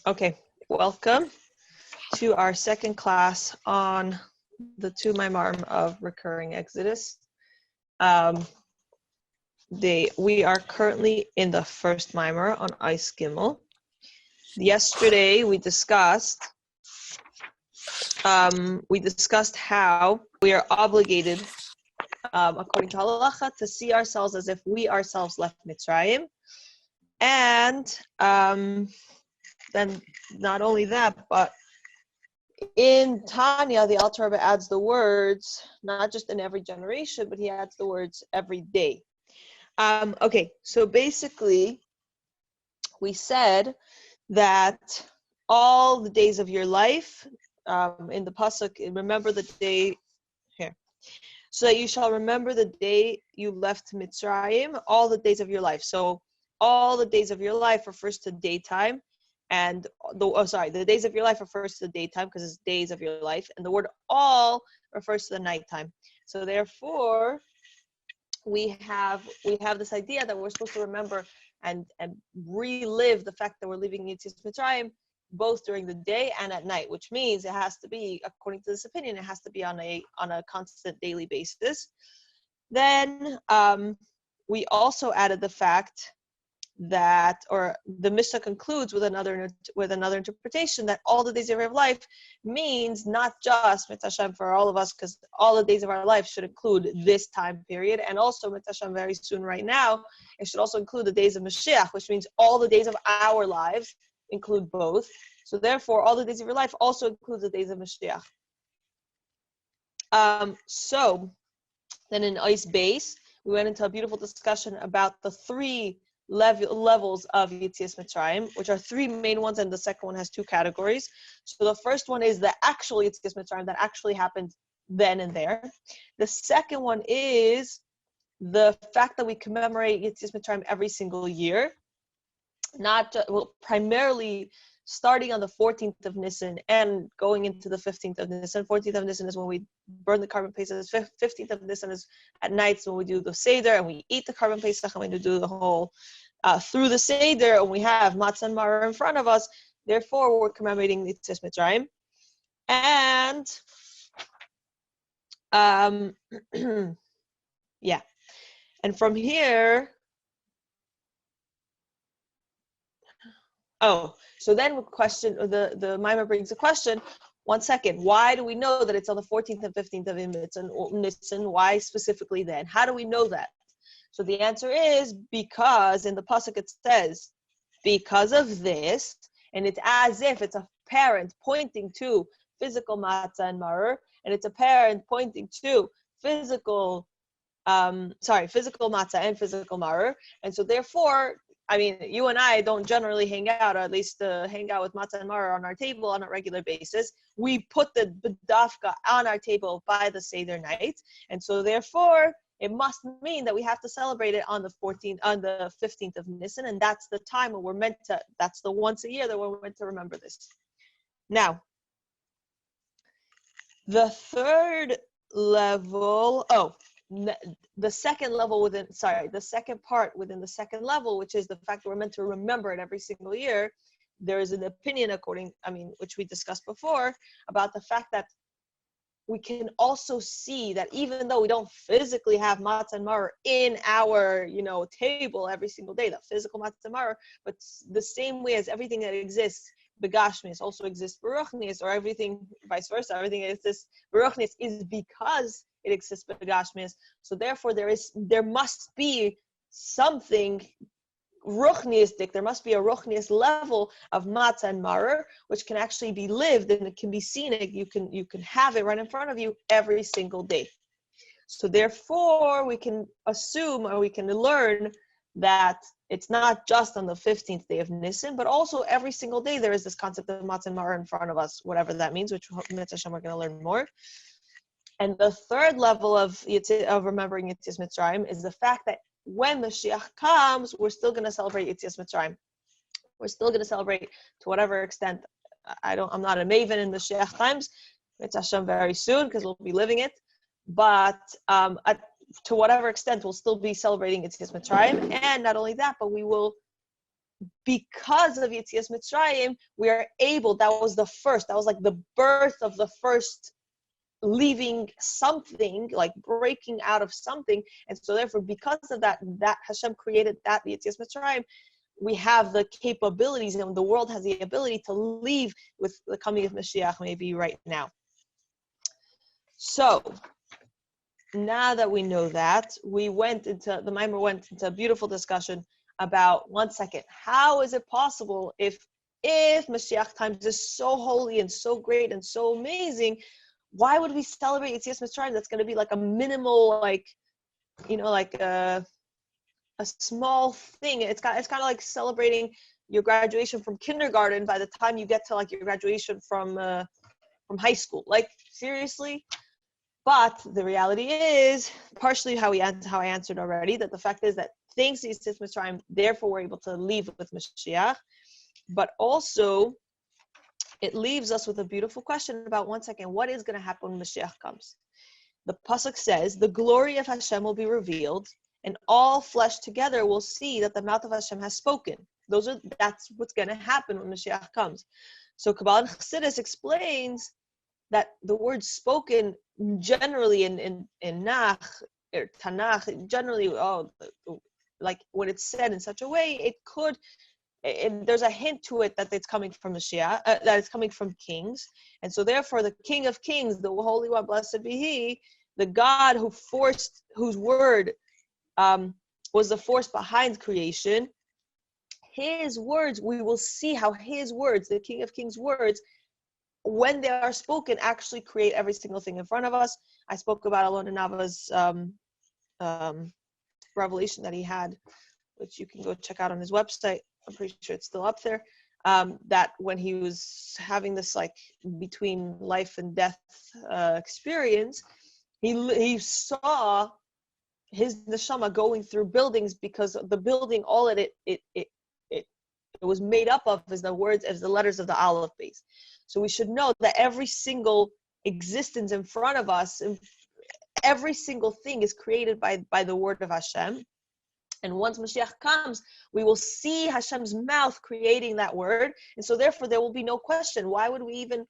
Okay, welcome to our second class on the two maamarim of recurring Exodus. We are currently in the first maamar on Ice Gimel. Yesterday we discussed how we are obligated, according to halacha, to see ourselves as if we ourselves left Mitzrayim, and then not only that, but in Tanya, the Alter Rebbe adds the words, not just in every generation, but he adds the words every day. Okay, so basically, we said that all the days of your life, in the Pasuk, remember the day, here, so that you shall remember the day you left Mitzrayim, all the days of your life. So all the days of your life refers to daytime. And the days of your life refers to the daytime because it's days of your life, and the word all refers to the nighttime. So therefore, we have this idea that we're supposed to remember and relive the fact that we're leaving Yetzias Mitzrayim both during the day and at night, which means it has to be, according to this opinion, it has to be on a constant daily basis. Then we also added the fact that, or the Mishnah concludes with another interpretation, that all the days of your life means not just Mitzvah Hashem for all of us, because all the days of our life should include this time period, and also Mitzvah Hashem very soon right now, it should also include the days of Mashiach, which means all the days of our lives include both. So therefore, all the days of your life also includes the days of Mashiach. So then in Ice Base, we went into a beautiful discussion about the three levels of Yetzias Mitzrayim, which are three main ones, and the second one has two categories. So the first one is the actual Yetzias Mitzrayim that actually happened then and there. The second one is the fact that we commemorate Yetzias Mitzrayim every single year, primarily starting on the 14th of Nisan and going into the 15th of Nisan. 14th of Nisan is when we burn the carbon Pesach. 15th of Nisan is at night when we do the Seder and we eat the carbon Pesach, and we do the whole through the Seder, and we have matzah and maamar in front of us. Therefore, we're commemorating the Yetzias Mitzrayim. And yeah, and from here, so then the Maamar brings a question. 1 second, why do we know that it's on the 14th and 15th of Nisan? Why specifically then? How do we know that? So the answer is because in the Pasuk it says, because of this, and it's as if it's a parent pointing to physical matzah and maamar, and it's a parent pointing to physical matzah and physical maamar, and so therefore, I mean, you and I don't generally hang out, or at least hang out with matzah and maamar on our table on a regular basis. We put the bedafka on our table by the Seder night, and so therefore, it must mean that we have to celebrate it on the 15th of Nisan, and that's the time when we're meant to, that's the once a year that we're meant to remember this. Now, the third level, the second part within the second level, which is the fact that we're meant to remember it every single year, there is an opinion which we discussed before, about the fact that we can also see that even though we don't physically have matzah and maamar in our, table every single day, the physical matzah and maamar, but the same way as everything that exists begashmius also exists beruchnius, or everything vice versa, everything that exists beruchnius is because it exists begashmius. So therefore, there must be something ruchniistic. There must be a ruchnius level of matzah and maamar, which can actually be lived and it can be seen. You can have it right in front of you every single day. So therefore, we can assume, or we can learn, that it's not just on the 15th day of Nisan, but also every single day there is this concept of matzah and maamar in front of us, whatever that means, which Mitzvah Hashem we're going to learn more. And the third level of remembering Yetzias Mitzrayim is the fact that when Mashiach comes, we're still going to celebrate Yetzias Mitzrayim. We're still going to celebrate to whatever extent. I'm not a maven in Mashiach times. Mitzvah Hashem very soon, because we'll be living it. But to whatever extent, we'll still be celebrating Yetzias Mitzrayim. And not only that, but we will because of Yetzias Mitzrayim, we are able, that was like the birth of the first leaving something, like breaking out of something. And so therefore, because of that Hashem created that Yetzias Mitzrayim, we have the capabilities, and the world has the ability to leave with the coming of Mashiach maybe right now. So now that we know that, the Maamar went into a beautiful discussion about, one second, how is it possible if Mashiach times is so holy and so great and so amazing, why would we celebrate Yetzias Mitzrayim? That's going to be like a minimal, like a small thing. It's kind of like celebrating your graduation from kindergarten by the time you get to like your graduation from high school. Like, seriously? But the reality is, partially how I answered already, that the fact is that thanks to Yetzias Mitzrayim, therefore we're able to leave with Mashiach. But also, it leaves us with a beautiful question about, one second, what is going to happen when Mashiach comes? The Pesach says, the glory of Hashem will be revealed, and all flesh together will see that the mouth of Hashem has spoken. That's what's going to happen when Mashiach comes. So Kabbalah and Chassidus explains that the word spoken generally in Nach or Tanakh, generally, like when it's said in such a way, there's a hint to it that it's coming from Mashiach, that it's coming from kings. And so therefore the King of Kings, the Holy One, blessed be He, the God whose word was the force behind creation, His words, we will see how His words, the King of Kings' words, when they are spoken, actually create every single thing in front of us. I spoke about Alon Nava's revelation that he had, which you can go check out on his website. I'm pretty sure it's still up there. That when he was having this like between life and death experience, he saw his neshama going through buildings, because the building, all of it was made up of is the letters of the Aleph base. So we should know that every single existence in front of us, every single thing is created by the word of Hashem. And once Mashiach comes, we will see Hashem's mouth creating that word. And so therefore there will be no question. Why would we even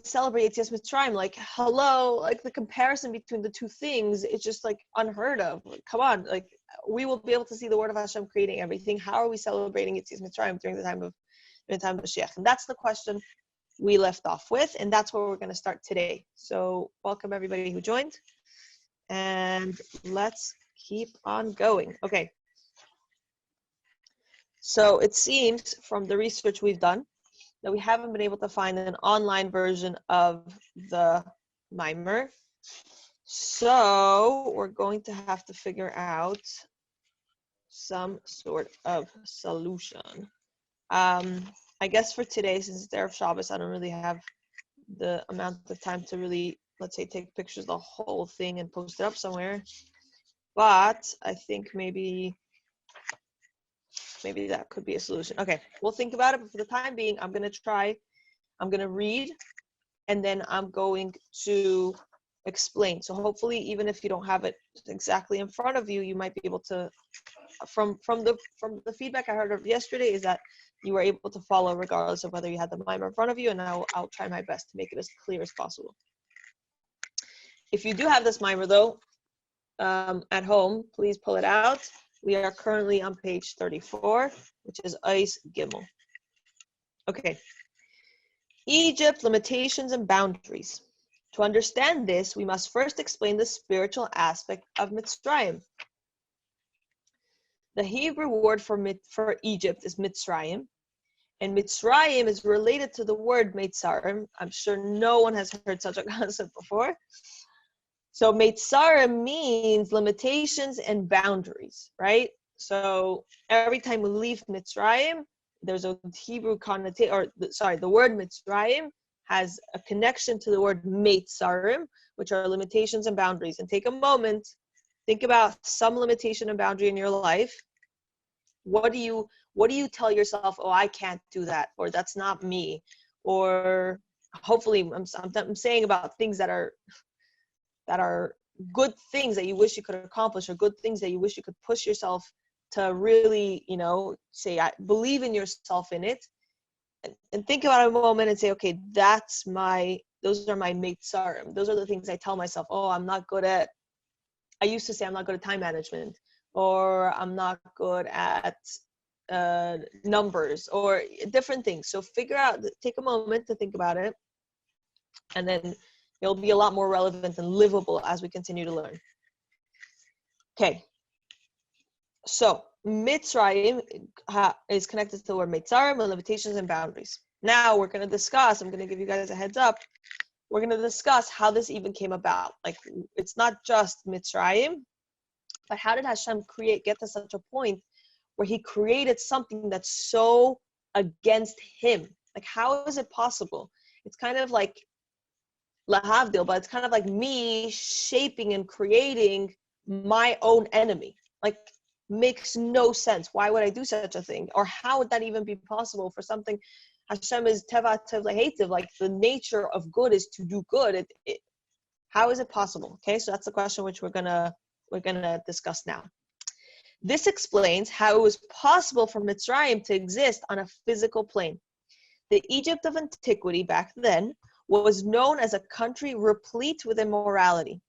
celebrate Yetzias Mitzrayim? Like, hello, like the comparison between the two things, it's just like unheard of. Like, come on, like we will be able to see the word of Hashem creating everything. How are we celebrating Yetzias Mitzrayim during the time of Mashiach? And that's the question we left off with, and that's where we're going to start today. So welcome everybody who joined, and let's keep on going. Okay. So it seems from the research we've done that we haven't been able to find an online version of the Maamar. So we're going to have to figure out some sort of solution. I guess for today, since it's Erev Shabbos, I don't really have the amount of time to really, let's say, take pictures of the whole thing and post it up somewhere. But I think maybe that could be a solution. Okay, we'll think about it, but for the time being, I'm going to read, and then I'm going to explain. So hopefully, even if you don't have it exactly in front of you, you might be able to, from the feedback I heard of yesterday, is that you were able to follow regardless of whether you had the Maamar in front of you, and I'll try my best to make it as clear as possible. If you do have this Maamar though, at home, please pull it out. We are currently on page 34, which is Eis Gimel. Okay. Egypt, limitations and boundaries. To understand this, we must first explain the spiritual aspect of Mitzrayim. The Hebrew word for Egypt is Mitzrayim, and Mitzrayim is related to the word Meitzarim. I'm sure no one has heard such a concept before. So Meitzarim means limitations and boundaries, right? So every time we leave Mitzrayim, there's a Hebrew connotation, the word Mitzrayim has a connection to the word Meitzarim, which are limitations and boundaries. And take a moment, think about some limitation and boundary in your life. What do you tell yourself? Oh, I can't do that, or that's not me, or hopefully I'm saying about things that are good things that you wish you could accomplish, or good things that you wish you could push yourself to really, say, I believe in yourself in it, and think about it a moment and say, okay, those are my maamarim. Those are the things I tell myself. Oh, I used to say I'm not good at time management, or I'm not good at numbers, or different things. So take a moment to think about it, and then it'll be a lot more relevant and livable as we continue to learn. Okay. So Mitzrayim is connected to the word Mitzarim, and limitations and boundaries. Now I'm going to give you guys a heads up. We're going to discuss how this even came about. Like, it's not just Mitzrayim, but how did Hashem get to such a point where he created something that's so against him? Like, how is it possible? It's kind of like lahavdil, but it's kind of like me shaping and creating my own enemy. Like, makes no sense. Why would I do such a thing? Or how would that even be possible for something? Hashem is teva tev lehetiv, like the nature of good is to do good. How is it possible? Okay, so that's the question which we're gonna discuss now. This explains how it was possible for Mitzrayim to exist on a physical plane. The Egypt of antiquity back then was known as a country replete with immorality.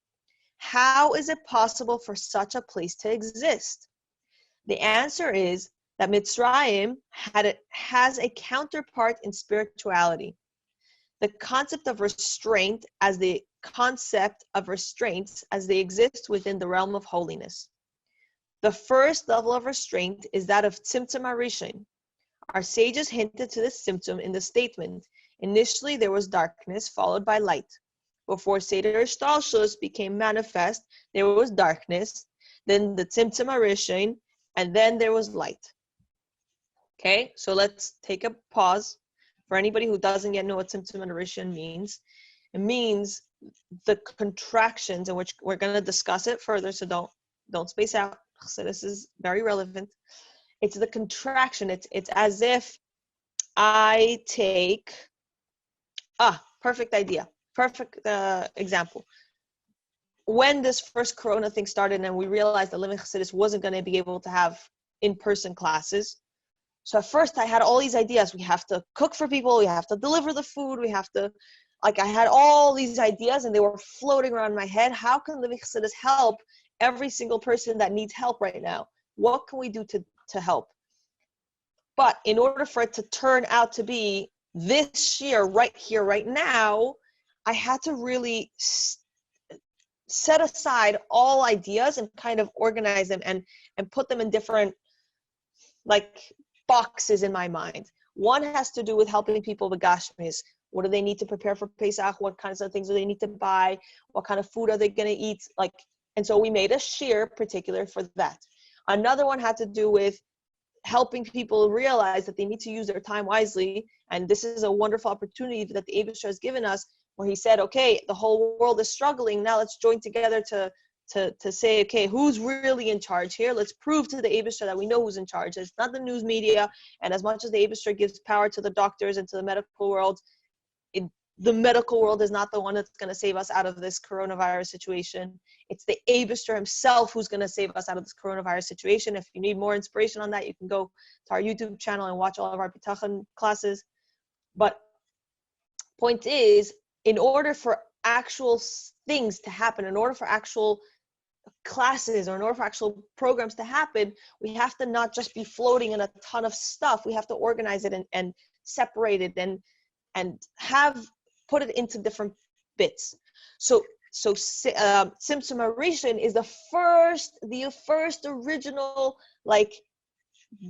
How is it possible for such a place to exist? The answer is that Mitzrayim has a counterpart in spirituality. The concept of restraints as they exist within the realm of holiness. The first level of restraint is that of tzimtzum harishin. Our sages hinted to this symptom in the statement, initially there was darkness followed by light. Before Seder Ishtalshus became manifest, there was darkness, then the tzimtzum harishin, and then there was light. Okay, so let's take a pause. For anybody who doesn't yet know what tzimtzum harishin means, it means the contractions, in which we're going to discuss it further, so don't space out. So this is very relevant. It's the contraction. It's as if I take perfect idea, perfect example. When this first Corona thing started and we realized that Living Chassidus wasn't going to be able to have in-person classes, so at first I had all these ideas. We have to cook for people. We have to deliver the food. I had all these ideas and they were floating around my head. How can Living Chassidus help every single person that needs help right now? What can we do to help? But in order for it to turn out to be this year, right here, right now, I had to really set aside all ideas and kind of organize them and put them in different boxes in my mind. One has to do with helping people with gashmis. What do they need to prepare for Pesach? What kinds of things do they need to buy? What kind of food are they going to eat? And so we made a shir particular for that. Another one had to do with helping people realize that they need to use their time wisely. And this is a wonderful opportunity that the Eibusher has given us, where he said, okay, the whole world is struggling. Now let's join together to say, okay, who's really in charge here? Let's prove to the Eibusher that we know who's in charge. It's not the news media. And as much as the Eibusher gives power to the doctors and to the medical world, the medical world is not the one that's going to save us out of this coronavirus situation. It's the Eibusher himself who's going to save us out of this coronavirus situation. If you need more inspiration on that, you can go to our YouTube channel and watch all of our Bitachon classes. But point is, in order for actual things to happen, in order for actual classes or in order for actual programs to happen, we have to not just be floating in a ton of stuff. We have to organize it and separate it and put it into different bits. So tzimtzum harishin is the first original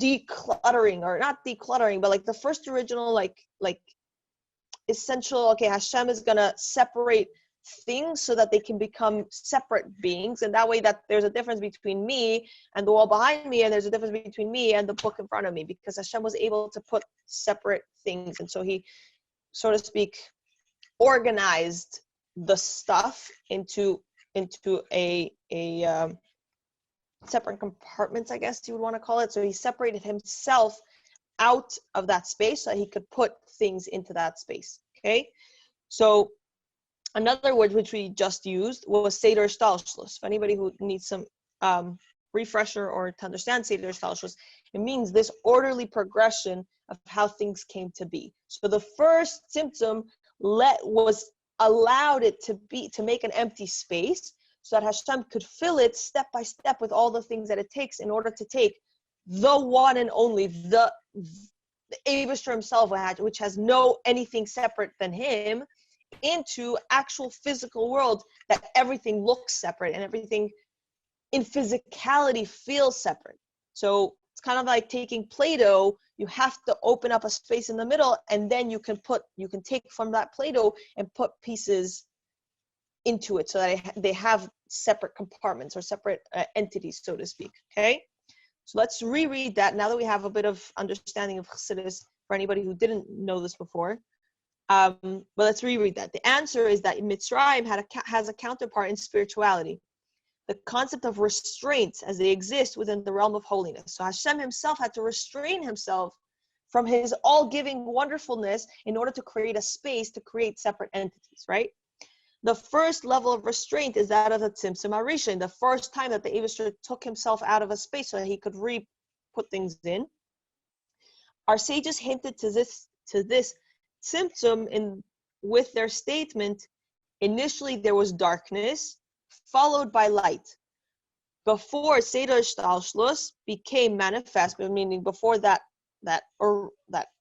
decluttering, or not decluttering, but the first original essential. Okay, Hashem is gonna separate things so that they can become separate beings, and that way that there's a difference between me and the wall behind me, and there's a difference between me and the book in front of me, because Hashem was able to put separate things, and so he, so to speak, organized the stuff into a separate compartments, I guess you would want to call it. So he separated himself out of that space so he could put things into that space. Okay, so Another word which we just used was Seder Shtalshlus. For anybody who needs some refresher or to understand Seder Shtalshlus, it means this orderly progression of how things came to be. So the first symptom was allowed it to make an empty space so that Hashem could fill it step by step with all the things that it takes in order to take the one and only, the Eibishter himself, which has no anything separate than him, into actual physical world that everything looks separate and everything in physicality feels separate. So it's kind of like taking Play-Doh. You have to open up a space in the middle, and then you can take from that Play-Doh and put pieces into it so that they have separate compartments or separate entities, so to speak. Okay, so let's reread that now that we have a bit of understanding of Chassidus for anybody who didn't know this before. But let's reread that. The answer is that Mitzrayim has a counterpart in spirituality, the concept of restraints as they exist within the realm of holiness. So Hashem himself had to restrain himself from his all-giving wonderfulness in order to create a space to create separate entities, right? The first level of restraint is that of the Tzimtzum HaRishon, the first time that the Eibishter took himself out of a space so that he could put things in. Our sages hinted to this Tzimtzum with their statement, initially there was darkness, followed by light. Before Seder Shtalshlus became manifest, meaning before that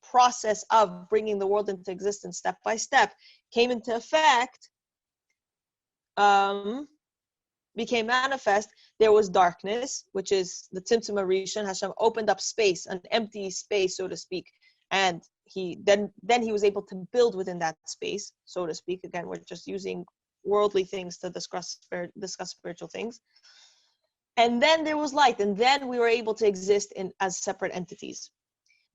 process of bringing the world into existence step by step came into effect, became manifest, there was darkness, which is the Tzimtzum HaRishon. Hashem opened up space, an empty space, so to speak, and he was able to build within that space, so to speak. Again, we're just using worldly things to discuss spiritual things. And then there was light, and then we were able to exist as separate entities.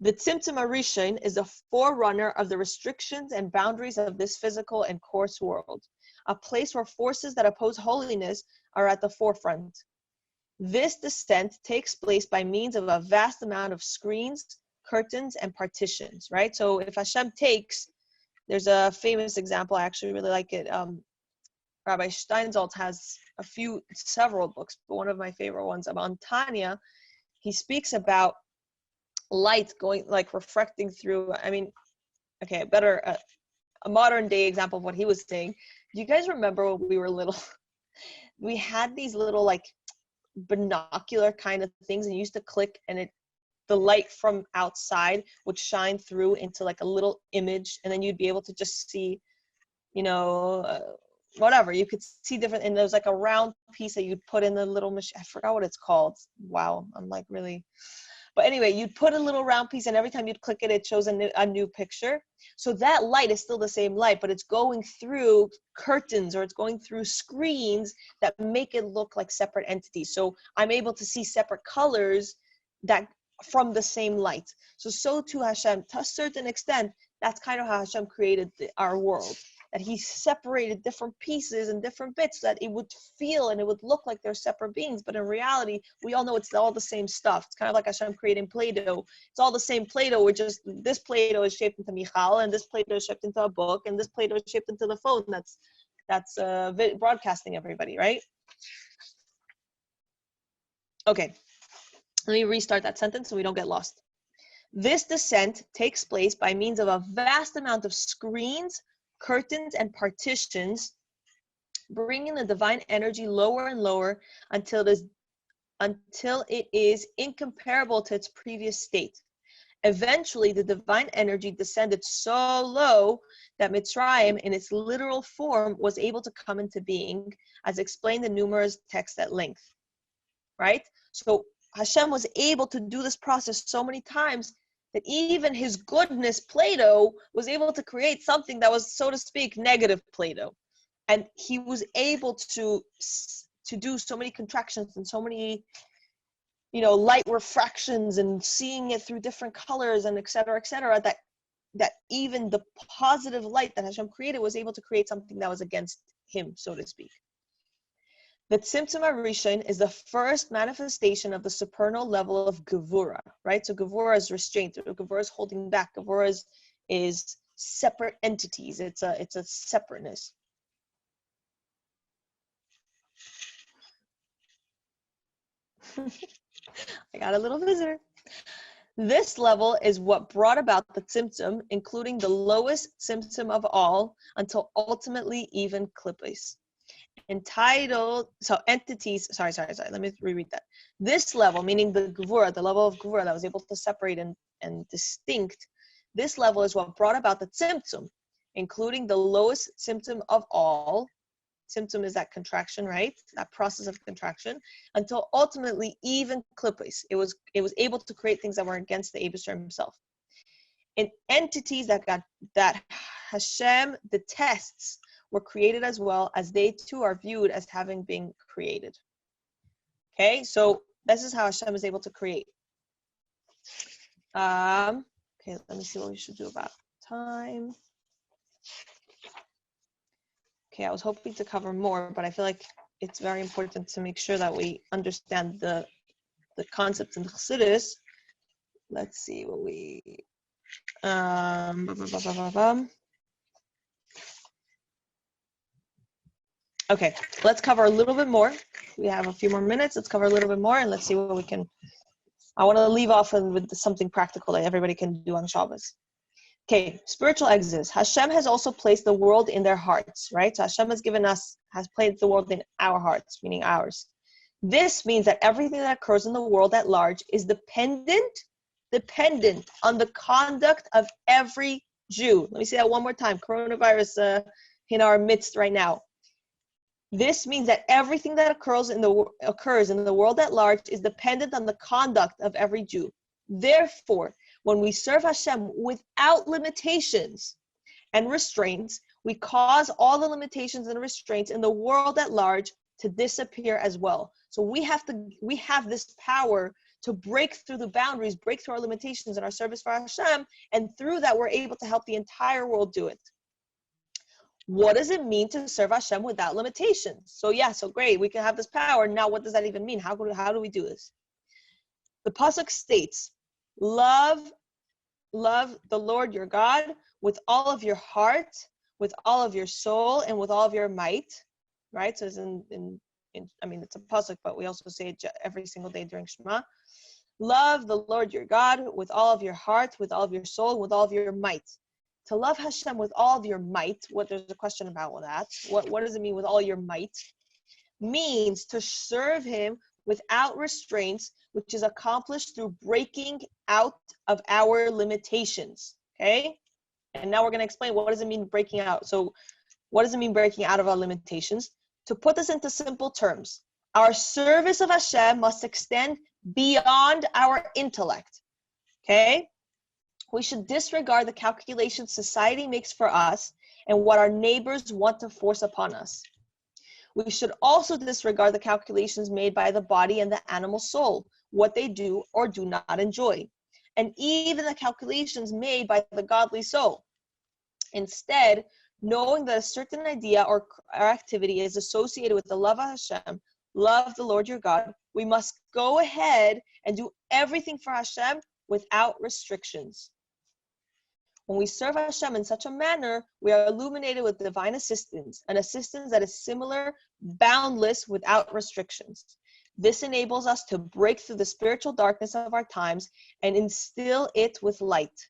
The Tzimtzum HaRishon is a forerunner of the restrictions and boundaries of this physical and coarse world, a place where forces that oppose holiness are at the forefront. This descent takes place by means of a vast amount of screens, curtains, and partitions, right? So if Hashem there's a famous example, I actually really like it. Rabbi Steinsaltz has several books, but one of my favorite ones on Tanya, he speaks about light refracting through, a modern day example of what he was saying. Do you guys remember when we were little? We had these little binocular kind of things, and you used to click, and the light from outside would shine through into a little image, and then you'd be able to just see, whatever. You could see different, and there was a round piece that you'd put in the little machine. I forgot what it's called. Wow, I'm really... But anyway, you'd put a little round piece, and every time you'd click it, it shows a new picture. So that light is still the same light, but it's going through curtains, or it's going through screens that make it look like separate entities. So I'm able to see separate colors that from the same light. So too Hashem, to a certain extent, that's kind of how Hashem created our world. That he separated different pieces and different bits so that it would feel and it would look like they're separate beings. But in reality, we all know it's all the same stuff. It's kind of like Hashem creating Play-Doh. It's all the same Play-Doh. We're just, this Play-Doh is shaped into Michal, and this Play-Doh is shaped into a book, and this Play-Doh is shaped into the phone that's broadcasting everybody, right? Okay, let me restart that sentence so we don't get lost. This descent takes place by means of a vast amount of screens, curtains, and partitions, bringing the divine energy lower and lower until it is incomparable to its previous state. Eventually, the divine energy descended so low that Mitzrayim, in its literal form, was able to come into being, as explained in numerous texts at length. Right? So Hashem was able to do this process so many times that even his goodness, Play-Doh, was able to create something that was, so to speak, negative Play-Doh. And he was able to do so many contractions and so many, light refractions and seeing it through different colors and et cetera, that even the positive light that Hashem created was able to create something that was against him, so to speak. The Tzimtzum HaRishon is the first manifestation of the supernal level of Gevura, right? So Gevura is restraint. Gevura is holding back. Gevura is separate entities. It's a separateness. I got a little visitor. This level is what brought about the symptom, including the lowest symptom of all, until ultimately even klippos. Let me reread that. This level, meaning the gevura, the level of gevura that was able to separate and distinct, this level is what brought about the symptom, including the lowest symptom of all. Symptom is that contraction, right? That process of contraction, until ultimately even klippos. It was able to create things that were against the Eibusher himself. In entities that Hashem detests were created as well, as they too are viewed as having been created. Okay, so this is how Hashem is able to create. Okay, let me see what we should do about time. Okay, I was hoping to cover more, but I feel like it's very important to make sure that we understand the concepts in Chassidus. Let's see what we Okay, let's cover a little bit more. We have a few more minutes. Let's cover a little bit more, and let's see what we can. I want to leave off with something practical that everybody can do on Shabbos. Okay, spiritual exodus. Hashem has also placed the world in their hearts, right? So Hashem has placed the world in our hearts, meaning ours. This means that everything that occurs in the world at large is dependent on the conduct of every Jew. Let me say that one more time. Coronavirus in our midst right now. This means that everything that occurs in the world at large is dependent on the conduct of every Jew. Therefore, when we serve Hashem without limitations and restraints, we cause all the limitations and restraints in the world at large to disappear as well. So we have this power to break through the boundaries, break through our limitations in our service for Hashem, and through that we're able to help the entire world do it. What does it mean to serve Hashem without limitations? So great, we can have this power. Now what does that even mean? How do we do this? The Pesach states, love the Lord your God with all of your heart, with all of your soul, and with all of your might, right? So it's it's a Pesach, but we also say it every single day during Shema. Love the Lord your God with all of your heart, with all of your soul, with all of your might. To love Hashem with all of your might, there's a question about that. What does it mean with all your might? Means to serve him without restraints, which is accomplished through breaking out of our limitations. Okay? And now we're going to explain what does it mean breaking out. So what does it mean breaking out of our limitations? To put this into simple terms, our service of Hashem must extend beyond our intellect. Okay? We should disregard the calculations society makes for us and what our neighbors want to force upon us. We should also disregard the calculations made by the body and the animal soul, what they do or do not enjoy, and even the calculations made by the godly soul. Instead, knowing that a certain idea or activity is associated with the love of Hashem, love the Lord your God, we must go ahead and do everything for Hashem without restrictions. When we serve Hashem in such a manner, we are illuminated with divine assistance, an assistance that is similar, boundless, without restrictions. This enables us to break through the spiritual darkness of our times and instill it with light.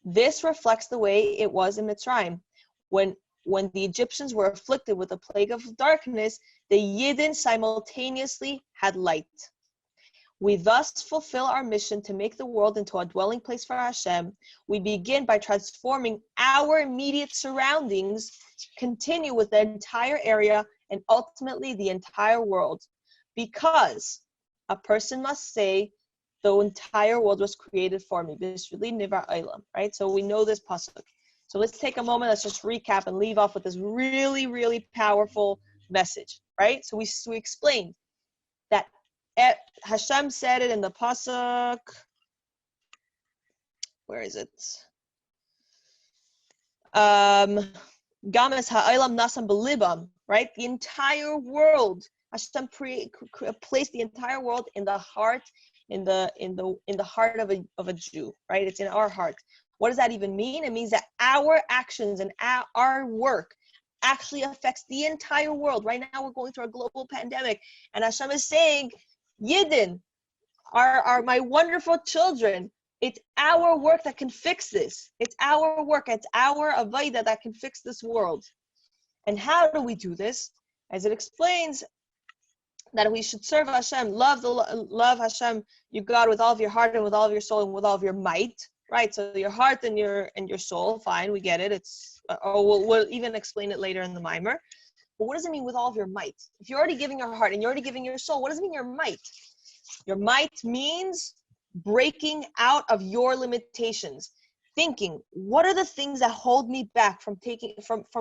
This reflects the way it was in Mitzrayim. When the Egyptians were afflicted with a plague of darkness, the Yidden simultaneously had light. We thus fulfill our mission to make the world into a dwelling place for Hashem. We begin by transforming our immediate surroundings, continue with the entire area, and ultimately the entire world. Because a person must say, the entire world was created for me. Right? So we know this pasuk. So let's take a moment, let's just recap and leave off with this really, really powerful message. Right? So we explained that Hashem said it in the pasuk. Where is it? Games ha'olam nasam belibam. Right, the entire world. Hashem placed the entire world in the heart, in the heart of a Jew. Right, it's in our heart. What does that even mean? It means that our actions and our work actually affects the entire world. Right now, we're going through a global pandemic, and Hashem is saying, Yidden are my wonderful children. It's our work that can fix this. It's our work. It's our avodah that can fix this world. And how do we do this? As it explains, that we should serve Hashem, love Hashem, your God, with all of your heart and with all of your soul and with all of your might. Right? So your heart and your soul, fine, we get it. It's we'll even explain it later in the Maamar. But what does it mean with all of your might? If you're already giving your heart and you're already giving your soul, what does it mean your might? Your might means breaking out of your limitations. Thinking, what are the things that hold me back from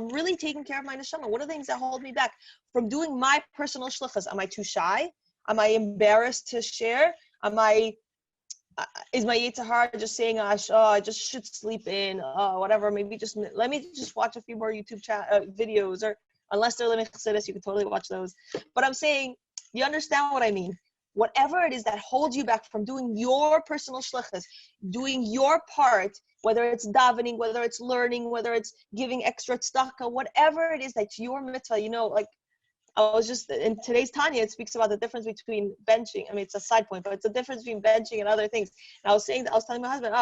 really taking care of my neshama? What are the things that hold me back from doing my personal shlichus? Am I too shy? Am I embarrassed to share? Is my Yetzer Hara just saying, I just should sleep in, whatever, maybe just let me just watch a few more YouTube videos, or unless they're Living Chassidus, you can totally watch those. But I'm saying, you understand what I mean? Whatever it is that holds you back from doing your personal shlichus, doing your part, whether it's davening, whether it's learning, whether it's giving extra tzedakah, whatever it is that's your mitzvah, like I was just, in today's Tanya, it speaks about the difference between benching. I mean, it's a side point, but it's the difference between benching and other things. And I was telling my husband,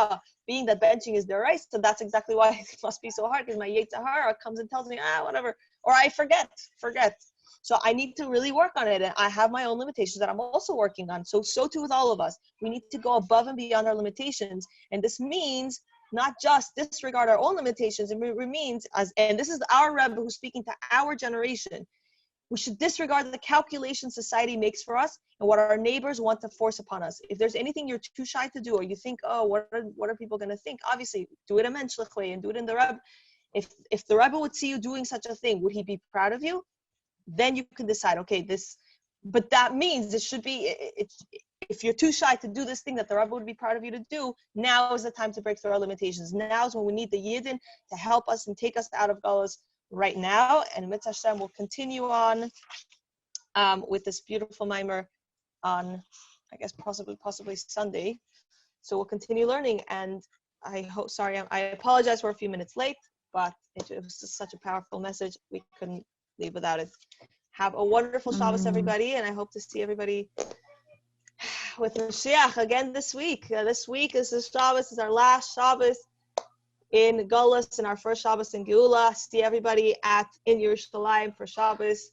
being that benching is their right, so that's exactly why it must be so hard, because my Yetzer Hara comes and tells me, whatever, or I forget. So I need to really work on it, and I have my own limitations that I'm also working on. So too with all of us. We need to go above and beyond our limitations, and this means not just disregard our own limitations. It means, and this is our Rebbe who's speaking to our generation, we should disregard the calculations society makes for us and what our neighbors want to force upon us. If there's anything you're too shy to do, or you think, what are people going to think? Obviously, do it a menschlich way and do it in the Rebbe. If the Rebbe would see you doing such a thing, would he be proud of you? Then you can decide, okay, but that means it should be, if you're too shy to do this thing that the Rebbe would be proud of you to do, now is the time to break through our limitations. Now is when we need the Yidden to help us and take us out of Galus right now. And Mitzvah Hashem will continue on with this beautiful Maamar on, I guess, possibly Sunday. So we'll continue learning, and I apologize for a few minutes late, but it was just such a powerful message. We couldn't leave without it. Have a wonderful Shabbos, everybody, and I hope to see everybody with Mashiach again this week. This week is the Shabbos, is our last Shabbos in Golus, and our first Shabbos in Geula. See everybody in Yerushalayim for Shabbos.